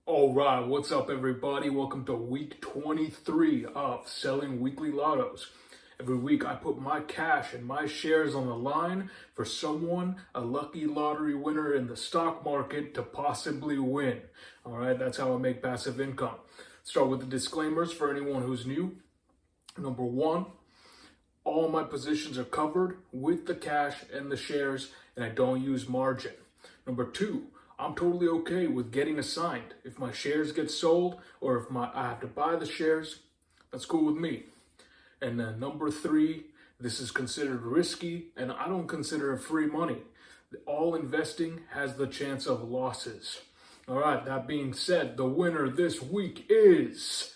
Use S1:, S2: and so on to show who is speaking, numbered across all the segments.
S1: All right, what's up, everybody? Welcome to week 23 of Selling Weekly Lottos. Every week I put my cash and my shares on the line for someone, a lucky lottery winner in the stock market, to possibly win. All right, that's how I make passive income. Start with the disclaimers for anyone who's new. Number one, all my positions are covered with the cash and the shares, and I don't use margin. Number two, I'm totally okay with getting assigned. If my shares get sold or if I have to buy the shares, that's cool with me. And then number three, this is considered risky, and I don't consider it free money. All investing has the chance of losses. All right, that being said, the winner this week is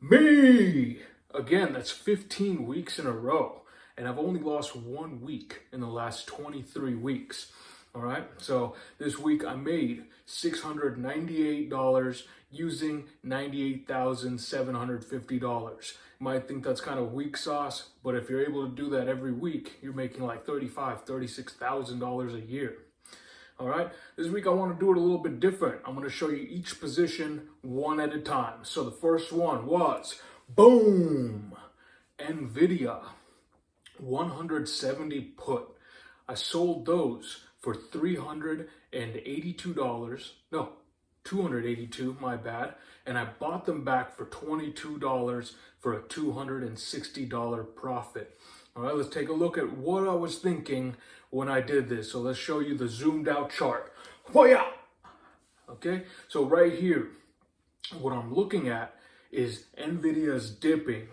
S1: me. Again, that's 15 weeks in a row, and I've only lost 1 week in the last 23 weeks. All right, so this week I made $698 using $98,750. You might think that's kind of weak sauce, but if you're able to do that every week, you're making like $35,000, $36,000 a year. All right, this week I want to do it a little bit different. I'm going to show you each position one at a time. So the first one was, boom, NVDA, 170 put. I sold those for $382, no, $282, my bad, and I bought them back for $22 for a $260 profit. All right, let's take a look at what I was thinking when I did this. So let's show you the zoomed out chart. Hoya! Okay, so right here, what I'm looking at is NVIDIA's dipping,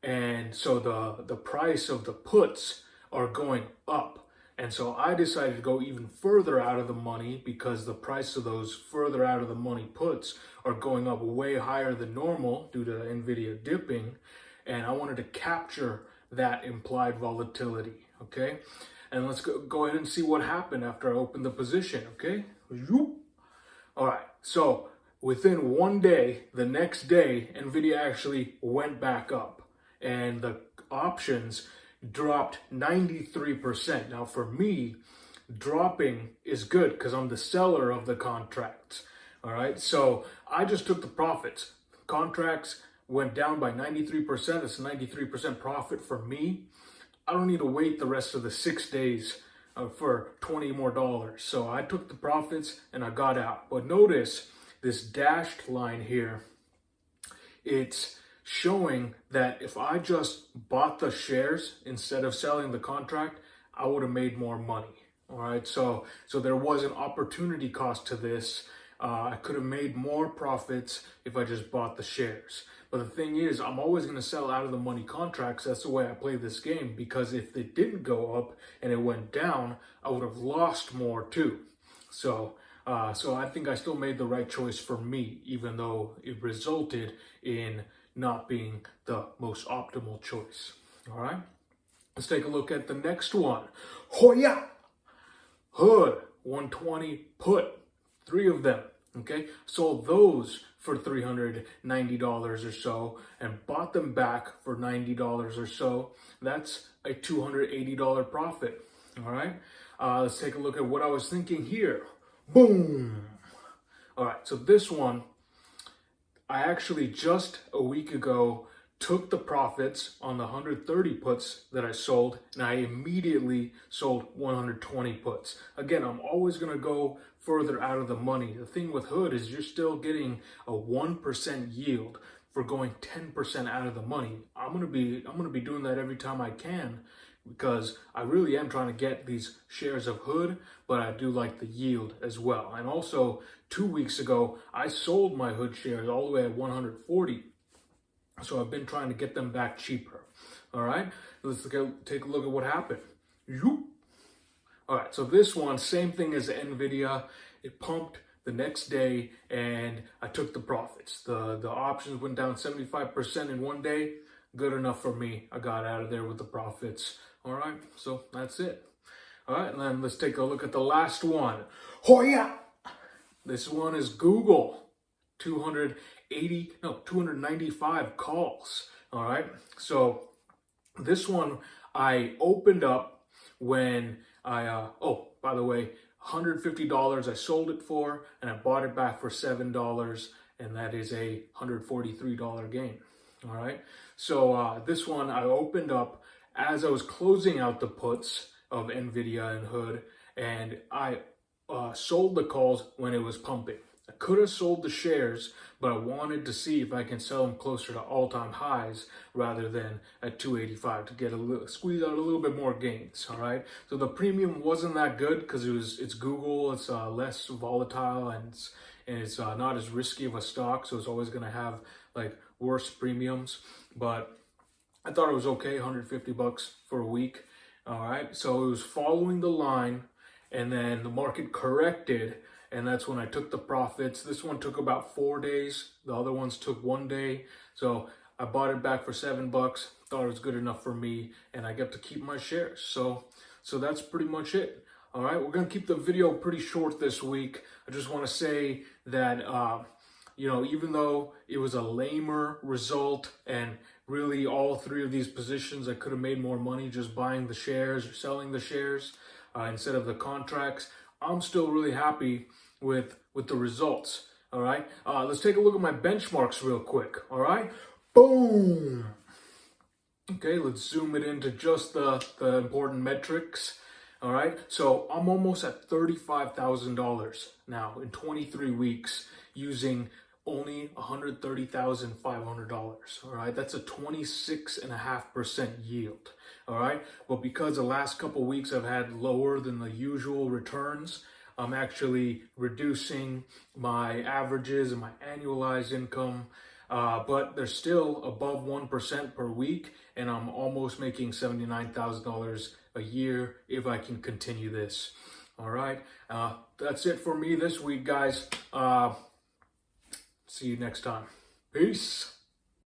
S1: and so the price of the puts are going up. And so I decided to go even further out of the money because the price of those further out of the money puts are going up way higher than normal due to NVIDIA dipping. And I wanted to capture that implied volatility, okay? And let's go ahead and see what happened after I opened the position, okay? All right, so within 1 day, the next day, NVIDIA actually went back up and the options dropped 93%. Now for me, dropping is good because I'm the seller of the contracts. All right, so I just took the profits. Contracts went down by 93%. It's 93% profit for me. I don't need to wait the rest of the 6 days for $20 more. So I took the profits and I got out. But notice this dashed line here, it's showing that if I just bought the shares instead of selling the contract, I would have made more money. All right, so there was an opportunity cost to this. I could have made more profits if I just bought the shares. But the thing is, I'm always going to sell out of the money contracts. That's the way I play this game, because if it didn't go up and it went down, I would have lost more too. So I think I still made the right choice for me, even though it resulted in not being the most optimal choice. All right, let's take a look at the next one. Hoya! Hood, 120 put, 3 of them, okay? Sold those for $390 or so and bought them back for $90 or so. That's a $280 profit, all right? Let's take a look at what I was thinking here. Boom! All right, so this one, I actually just a week ago took the profits on the 130 puts that I sold, and I immediately sold 120 puts. Again, I'm always going to go further out of the money. The thing with Hood is you're still getting a 1% yield for going 10% out of the money. I'm going to be doing that every time I can, because I really am trying to get these shares of Hood, but I do like the yield as well. And also, 2 weeks ago, I sold my Hood shares all the way at 140. So I've been trying to get them back cheaper. All right, let's take a look at what happened. All right, so this one, same thing as NVIDIA. It pumped the next day and I took the profits. The options went down 75% in 1 day. Good enough for me. I got out of there with the profits. All right, so that's it. All right, and then let's take a look at the last one. Hoya! This one is Google. 295 calls. All right, so this one I opened up when I, by the way, $150 I sold it for, and I bought it back for $7. and that is a $143 gain. All right, so this one I opened up as I was closing out the puts of NVDA and Hood, and I sold the calls when it was pumping. I could have sold the shares, but I wanted to see if I can sell them closer to all-time highs rather than at 285 to get squeeze out a little bit more gains. All right, so the premium wasn't that good because it's Google, it's less volatile, and it's not as risky of a stock, so it's always going to have like worse premiums. But I thought it was okay, 150 bucks for a week. All right, so it was following the line, and then the market corrected, and that's when I took the profits. This one took about 4 days. The other ones took 1 day. So I bought it back for $7. Thought it was good enough for me, and I get to keep my shares. So that's pretty much it. All right, we're gonna keep the video pretty short this week. I just want to say that even though it was a lamer result, and really all three of these positions I could have made more money just buying the shares or selling the shares instead of the contracts, I'm still really happy with the results. All right, let's take a look at my benchmarks real quick. All right, boom. Okay, let's zoom it into just the important metrics. All right, so I'm almost at $35,000 now in 23 weeks using only $130,500. All right, that's a 26.5% yield. All right, but because the last couple weeks I've had lower than the usual returns, I'm actually reducing my averages and my annualized income, but they're still above 1% per week, and I'm almost making $79,000 a year if I can continue this. All right, that's it for me this week, guys. See you next time. Peace.